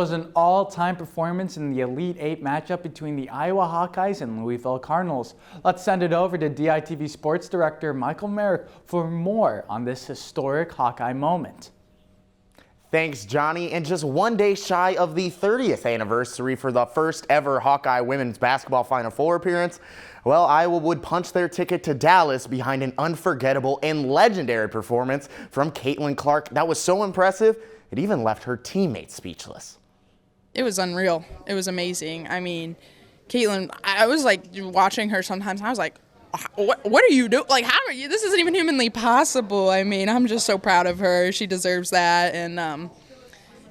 Was an all-time performance in the Elite Eight matchup between the Iowa Hawkeyes and Louisville Cardinals. Let's send it over to DITV Sports Director Michael Merrick for more on this historic Hawkeye moment. Thanks, Johnny. And just 1 day shy of the 30th anniversary for the first ever Hawkeye women's basketball Final Four appearance, well, Iowa would punch their ticket to Dallas behind an unforgettable and legendary performance from Caitlin Clark that was so impressive, it even left her teammates speechless. It was unreal. It was amazing. I mean, Caitlin, I was like watching her sometimes. I was like, what are you doing? Like, how are you? This isn't even humanly possible. I mean, I'm just so proud of her. She deserves that. And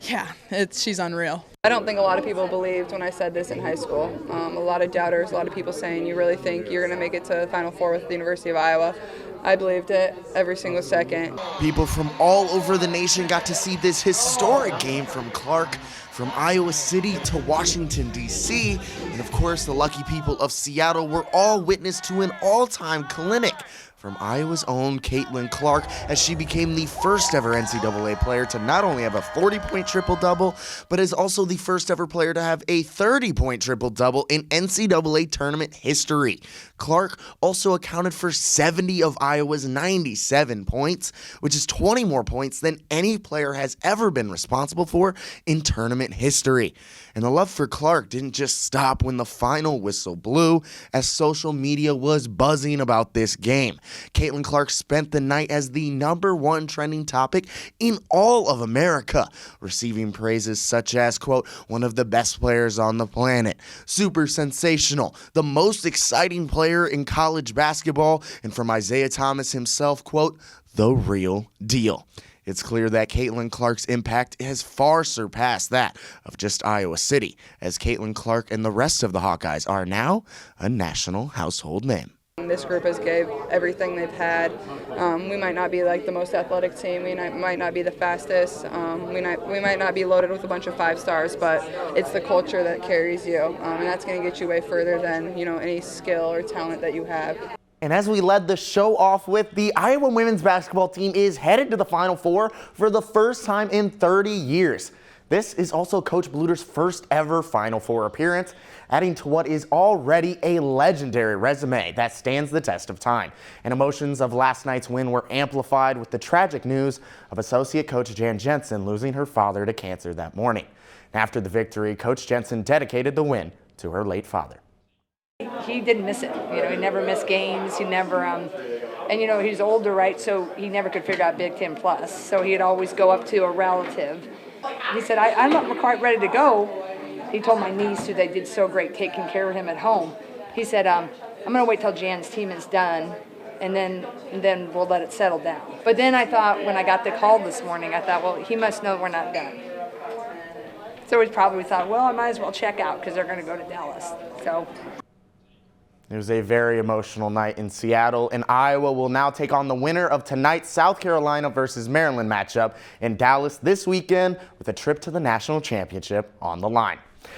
yeah, she's unreal. I don't think a lot of people believed when I said this in high school. A lot of doubters, a lot of people saying, you really think you're going to make it to the Final Four with the University of Iowa? I believed it every single second. People from all over the nation got to see this historic game from Clark, from Iowa City to Washington, D.C., and of course the lucky people of Seattle were all witness to an all-time clinic from Iowa's own Caitlin Clark, as she became the first ever NCAA player to not only have a 40-point triple-double, but is also the first ever player to have a 30-point triple-double in NCAA tournament history. Clark also accounted for 70 of Iowa's 97 points, which is 20 more points than any player has ever been responsible for in tournament history. And the love for Clark didn't just stop when the final whistle blew, as social media was buzzing about this game. Caitlin Clark spent the night as the #1 trending topic in all of America, receiving praises such as, quote, one of the best players on the planet, super sensational, the most exciting player in college basketball, and from Isaiah Thomas himself, quote, the real deal. It's clear that Caitlin Clark's impact has far surpassed that of just Iowa City, as Caitlin Clark and the rest of the Hawkeyes are now a national household name. This group has gave everything they've had. We might not be like the most athletic team. We might not be the fastest. We might not be loaded with a bunch of 5 stars, but it's the culture that carries you, and that's going to get you way further than any skill or talent that you have. And as we led the show off with, the Iowa women's basketball team is headed to the Final Four for the first time in 30 years. This is also Coach Bluder's first ever Final Four appearance, adding to what is already a legendary resume that stands the test of time. And emotions of last night's win were amplified with the tragic news of associate coach Jan Jensen losing her father to cancer that morning. After the victory, Coach Jensen dedicated the win to her late father. He didn't miss it. He never missed games. He never, and he's older, right? So he never could figure out Big Ten Plus. So he'd always go up to a relative. He said, I'm not quite ready to go. He told my niece, who they did so great taking care of him at home. He said, I'm going to wait till Jan's team is done, and then we'll let it settle down. But then I thought, when I got the call this morning, I thought, well, he must know we're not done. So we probably thought, well, I might as well check out because they're going to go to Dallas. So. It was a very emotional night in Seattle, and Iowa will now take on the winner of tonight's South Carolina versus Maryland matchup in Dallas this weekend with a trip to the national championship on the line.